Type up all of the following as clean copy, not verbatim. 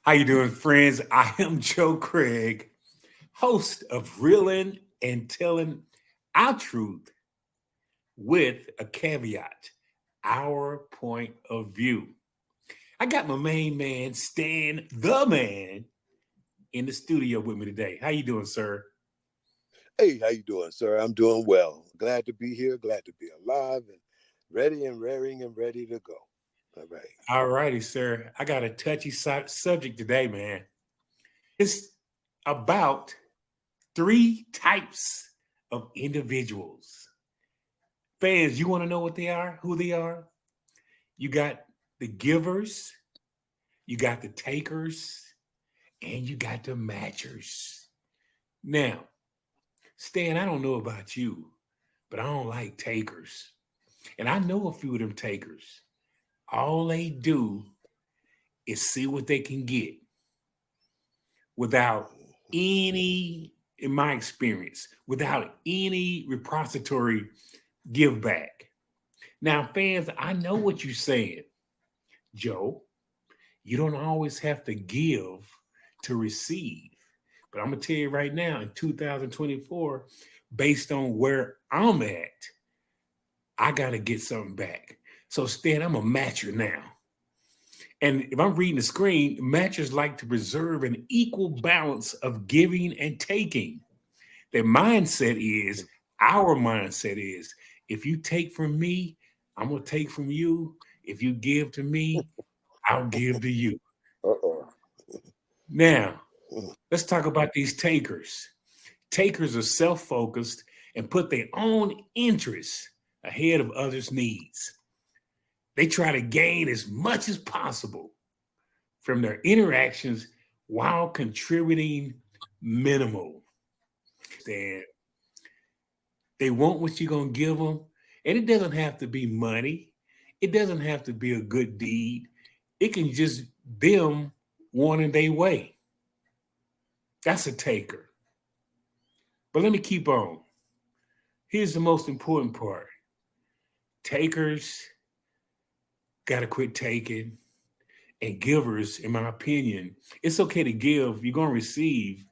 How you doing, friends? I am Joe Craig, host of Reeling and Telling Our Truth with a caveat, our point of view. I got my main man, Stan the Man, in the studio with me today. How you doing, sir? Hey, how you doing, sir? I'm doing well. Glad to be here. Glad to be alive and ready and raring and ready to go. All right. All righty, sir. I got a touchy subject today, man. It's about three types of individuals. Fans, you want to know what they are, who they are? You got the givers, you got the takers, and you got the matchers. Now, Stan, I don't know about you, but I don't like takers. And I know a few of them takers. All they do is see what they can get without any, in my experience, without any repository give back. Now, fans, I know what you're saying, Joe. You don't always have to give to receive. But I'm going to tell you right now, in 2024, based on where I'm at, I got to get something back. So, Stan, I'm a matcher now. And if I'm reading the screen, matchers like to preserve an equal balance of giving and taking. Their mindset is, our mindset is, if you take from me, I'm going to take from you. If you give to me, I'll give to you. Uh-oh. Now, let's talk about these takers. Takers are self focused and put their own interests ahead of others' needs. They try to gain as much as possible from their interactions while contributing minimal. They they want what you're going to give them. And it doesn't have to be money, it doesn't have to be a good deed. It can just them wanting their way. That's a taker. But let me keep on. Here's the most important part: takers got to quit taking, and givers, in my opinion, it's okay to give, you're going to receive.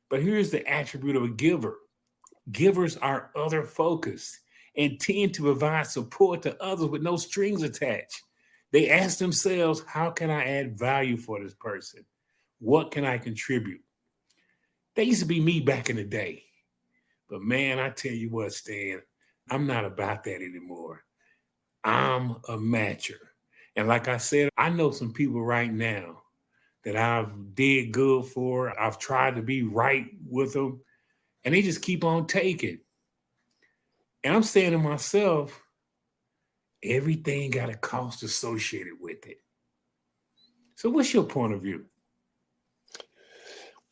But here's the attribute of a giver: givers are other focused and tend to provide support to others with no strings attached. They ask themselves, how can I add value for this person? What can I contribute? That used to be me back in the day. But man, I tell you what, Stan, I'm not about that anymore. I'm a matcher. And like I said, I know some people right now that I've did good for. I've tried to be right with them, and they just keep on taking. And I'm saying to myself, everything got a cost associated with it. So what's your point of view?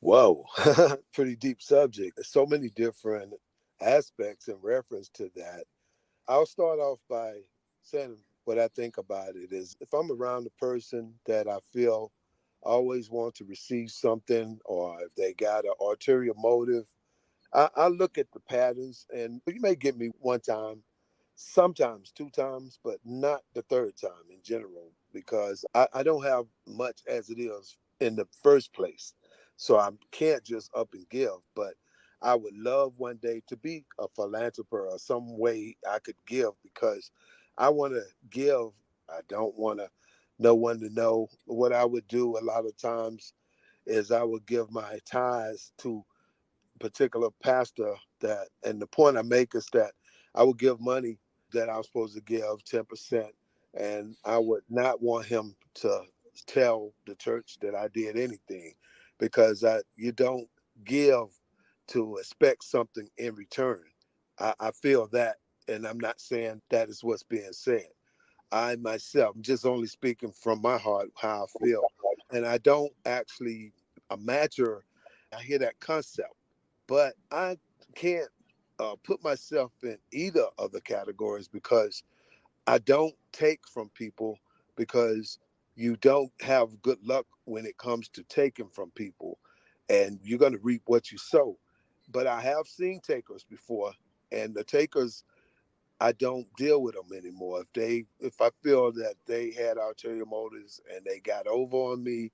Whoa. Pretty deep subject. There's so many different aspects in reference to that. I'll start off by saying what I think about it is if I'm around a person that I feel always want to receive something, or if they got an ulterior motive, I look at the patterns, and you may get me one time, sometimes two times, but not the third time in general, because I don't have much as it is in the first place. So I can't just up and give, but I would love one day to be a philanthropist or some way I could give, because I want to give. I don't want no one to know. What I would do a lot of times is I would give my tithes to particular pastor, that, and the point I make is that I would give money that I was supposed to give 10%, and I would not want him to tell the church that I did anything, because you don't give to expect something in return. I feel that, and I'm not saying that is what's being said. I myself, I'm just only speaking from my heart how I feel, and I don't actually a matcher. I hear that concept, but I can't put myself in either of the categories, because I don't take from people, because you don't have good luck when it comes to taking from people, and you're going to reap what you sow. But I have seen takers before, and the takers, I don't deal with them anymore. If I feel that they had ulterior motives and they got over on me,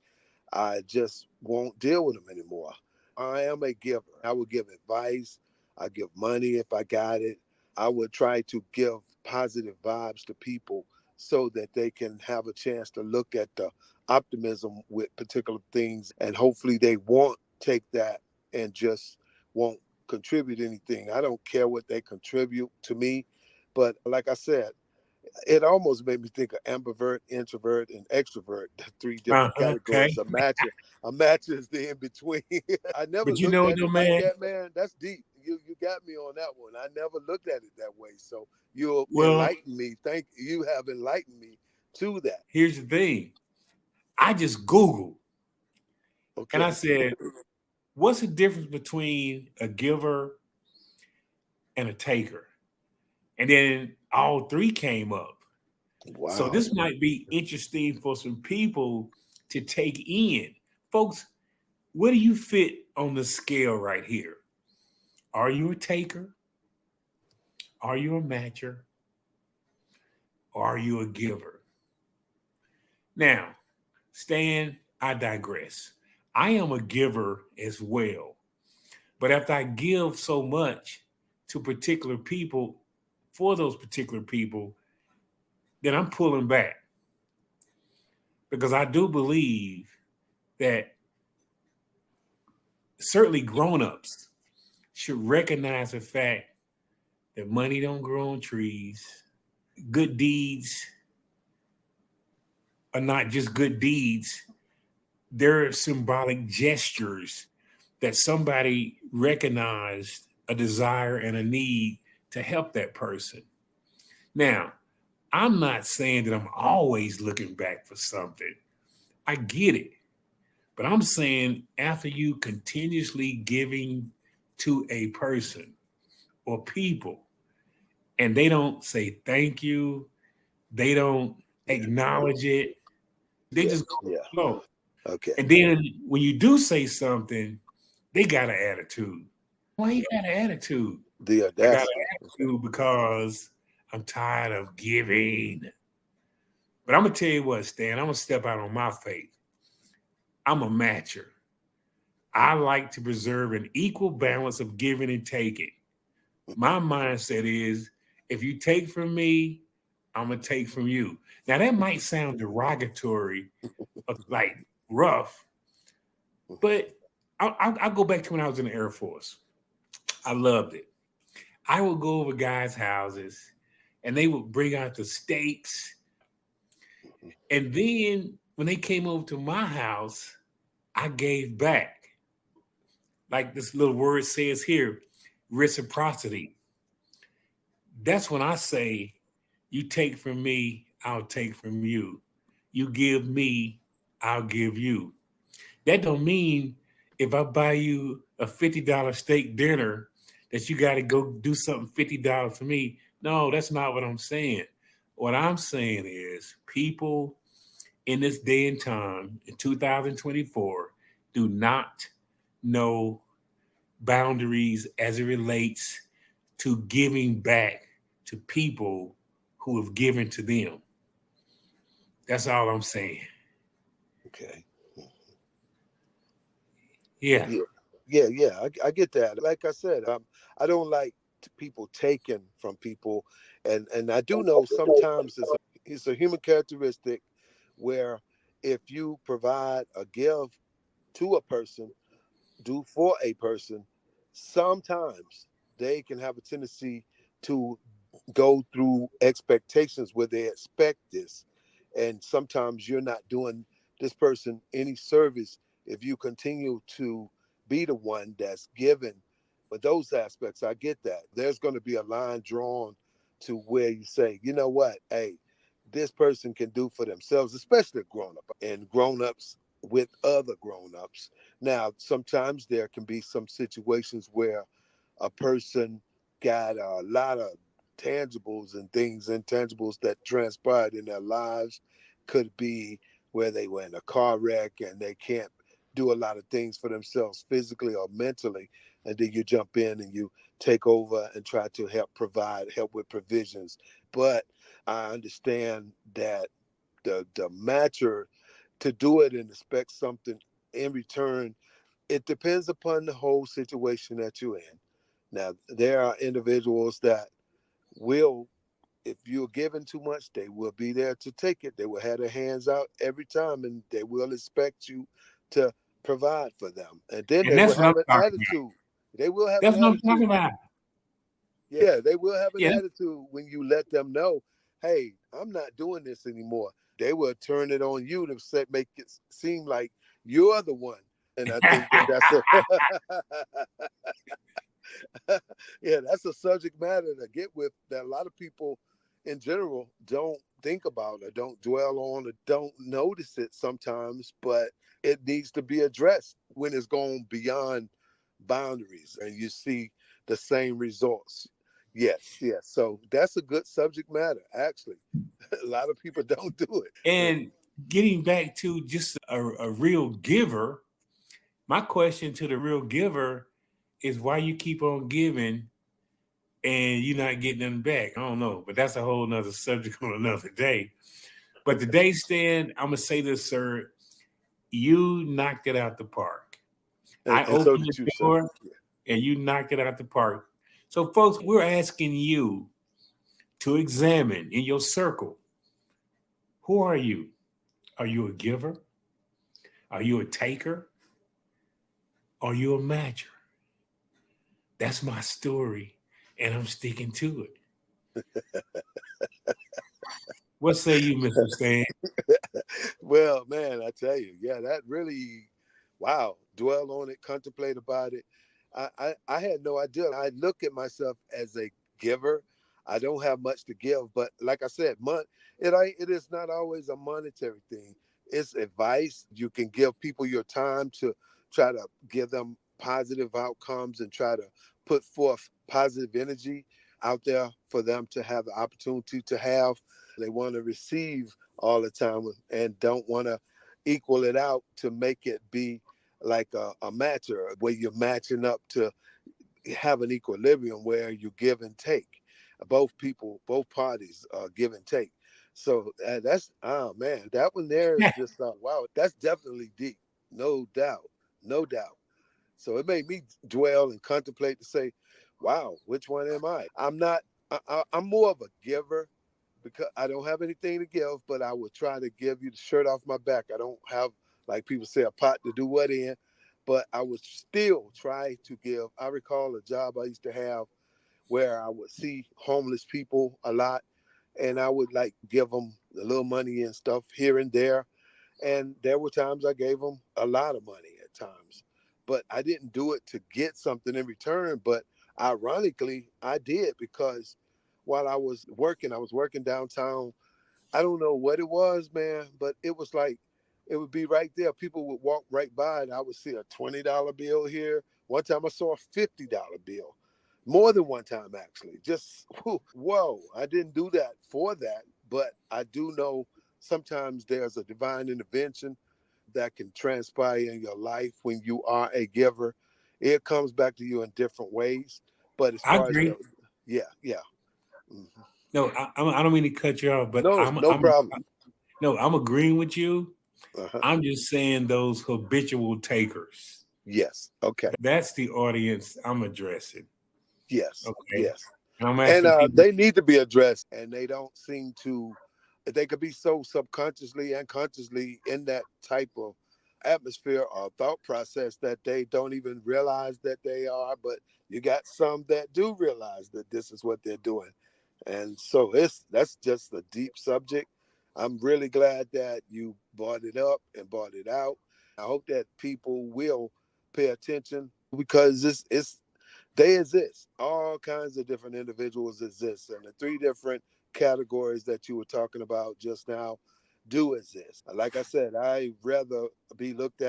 I just won't deal with them anymore. I am a giver. I will give advice. I give money if I got it. I would try to give positive vibes to people so that they can have a chance to look at the optimism with particular things, and hopefully they won't take that and just won't contribute anything. I don't care what they contribute to me, but like I said, it almost made me think of ambivert, introvert, and extrovert, the three different Okay. categories. A match is the in between. I never But you looked know at though, it like man, that, man. That's deep. You got me on that one. I never looked at it that way. So you well, enlightened me. Thank you. You have enlightened me to that. here's the thing. I just Googled and I Okay. said, what's the difference between a giver and a taker? And then all three came up. So Wow. this might be interesting for some people to take in. Folks, where do you fit on the scale right here? Are you a taker? Are you a matcher? Or are you a giver? Now, Stan, I digress. I am a giver as well. But after I give so much to particular people, for those particular people, then I'm pulling back because I do believe that certainly grown-ups should recognize the fact that money don't grow on trees. Good deeds are not just good deeds. They're symbolic gestures that somebody recognized a desire and a need to help that person. Now, I'm not saying that I'm always looking back for something. I get it. But I'm saying after you continuously giving to a person or people and they don't say thank you, they don't Yeah. acknowledge it, they Yeah. just go Yeah. flow. Okay. And then when you do say something, they got an attitude. Why you got an attitude? The I got an audacity. Okay. attitude because I'm tired of giving. But I'm gonna tell you what, Stan, I'm gonna step out on my faith. I'm a matcher. I like to preserve an equal balance of giving and taking. My mindset is if you take from me, I'm gonna take from you. Now that might sound derogatory, like rough, but I'll go back to when I was in the Air Force. I loved it. I would go over guys' houses and they would bring out the steaks. And then when they came over to my house, I gave back. Like this little word says here, reciprocity. That's when I say, you take from me, I'll take from you. You give me, I'll give you. That don't mean if I buy you a $50 steak dinner that you got to go do something $50 for me. No, that's not what I'm saying. What I'm saying is people in this day and time in 2024 do not know boundaries as it relates to giving back to people who have given to them. That's all I'm saying. Okay. Yeah. Yeah, yeah. I get that. Like I said, I don't like people taking from people, and I do know sometimes it's a human characteristic where if you provide a give to a person, do for a person, sometimes they can have a tendency to go through expectations where they expect this, and sometimes you're not doing this person any service if you continue to be the one that's given. But those aspects, I get that there's going to be a line drawn to where you say, you know what, hey, this person can do for themselves, especially grown up and grown-ups with other grown-ups. Now sometimes there can be some situations where a person got a lot of tangibles and things, intangibles that transpired in their lives. Could be where they were in a car wreck and they can't do a lot of things for themselves physically or mentally. And then you jump in and you take over and try to help with provisions. But I understand that the matcher to do it and expect something in return. It depends upon the whole situation that you're in. Now, there are individuals that will, if you're giving too much, they will be there to take it. They will have their hands out every time, and they will expect you to provide for them. And then And they will that's what I'm have an talking about. attitude. They will have an That's what I'm talking attitude. about. Yeah, they will have an Yeah. attitude when you let them know, hey, I'm not doing this anymore. They will turn it on you to make it seem like you're the one. And I think that that's a yeah, that's a subject matter to get with that a lot of people in general don't think about or don't dwell on or don't notice it sometimes, but it needs to be addressed when it's gone beyond boundaries and you see the same results. Yes, yes. So that's a good subject matter, actually. A lot of people don't do it. And getting back to just a real giver, my question to the real giver is why you keep on giving and you're not getting them back. I don't know, but that's a whole nother subject on another day. But today, Stan, I'm gonna say this, sir. You knocked it out the park. I And so opened did the you, sir. door and you knocked it out the park. So, folks, we're asking you to examine in your circle, who are you? Are you a giver? Are you a taker? Are you a matcher? That's my story, and I'm sticking to it. What say you, Mr. Stan? Well, man, I tell you, yeah, that really, wow, dwell on it, contemplate about it. I had no idea. I look at myself as a giver. I don't have much to give, but like I said, it is not always a monetary thing. It's advice. You can give people your time to try to give them positive outcomes and try to put forth positive energy out there for them to have the opportunity to have. They want to receive all the time and don't want to equal it out to make it be like a matcher where you're matching up to have an equilibrium where you give and take. Both parties give and take. So that's, oh man, that one there is just wow, that's definitely deep, no doubt, no doubt. So it made me dwell and contemplate to say, wow, which one am I? I'm not. I'm more of a giver because I don't have anything to give, but I would try to give you the shirt off my back. I don't have, like people say, a pot to do what in, but I would still try to give. I recall a job I used to have where I would see homeless people a lot, and I would like give them a little money and stuff here and there. And there were times I gave them a lot of money at times, but I didn't do it to get something in return. But ironically, I did because while I was working downtown. I don't know what it was, man, but it was like it would be right there. People would walk right by, and I would see a $20 bill here. One time I saw a $50 bill, more than one time actually. Just whoa! I didn't do that for that, but I do know sometimes there's a divine intervention that can transpire in your life when you are a giver. It comes back to you in different ways, but as I far as agree. yeah, yeah. Mhm. No, I don't mean to cut you off, but No, no I'm problem. no, I'm agreeing with you. Uh-huh. I'm just saying those habitual takers. Yes. Okay. That's the audience I'm addressing. Yes. Okay. Yes. And I'm And asking people, they need to be addressed, and they don't seem to. They could be so subconsciously and consciously in that type of atmosphere or thought process that they don't even realize that they are. But you got some that do realize that this is what they're doing, and so that's just a deep subject. I'm really glad that you brought it up and brought it out. I hope that people will pay attention because it's they exist. All kinds of different individuals exist, and the three different categories that you were talking about just now do exist. Like I said, I rather be looked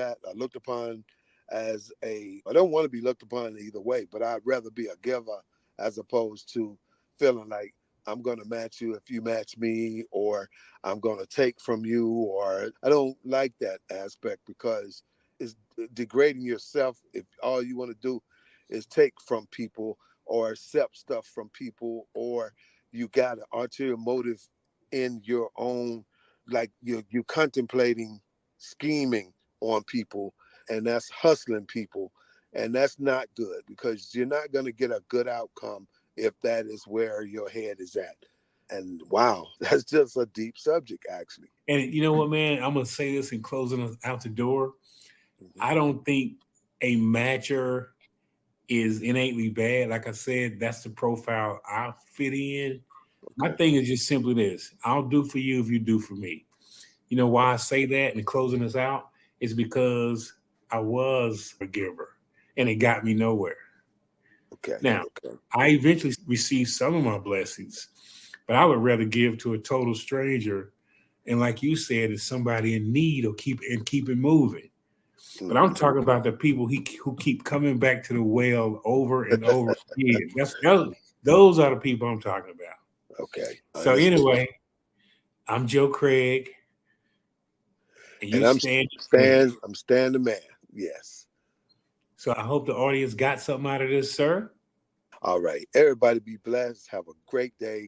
upon as a. I don't want to be looked upon either way, but I'd rather be a giver as opposed to feeling like I'm going to match you if you match me, or I'm going to take from you, or I don't like that aspect because it's degrading yourself if all you want to do is take from people or accept stuff from people, or you got an ulterior motive in your own, like you're contemplating. scheming on people, and that's hustling people. And that's not good, because you're not going to get a good outcome if that is where your head is at. And wow, that's just a deep subject, actually. And you know what, man? I'm gonna say this in closing us out the door. I don't think a matcher is innately bad. Like I said, that's the profile I fit in. My Okay. thing is just simply this: I'll do for you if you do for me. You know why I say that and closing us out is because I was a giver and it got me nowhere. Okay. Now, Okay. I eventually received some of my blessings, but I would rather give to a total stranger. And like you said, it's somebody in need or keep it moving. But I'm Mhm. talking about the people who keep coming back to the well over and over again. Those are the people I'm talking about. Okay. So Understood. anyway, I'm Joe Craig, and And you stand your man. I'm Stan the man. Yes. So I hope the audience got something out of this, sir. All right. Everybody be blessed. Have a great day.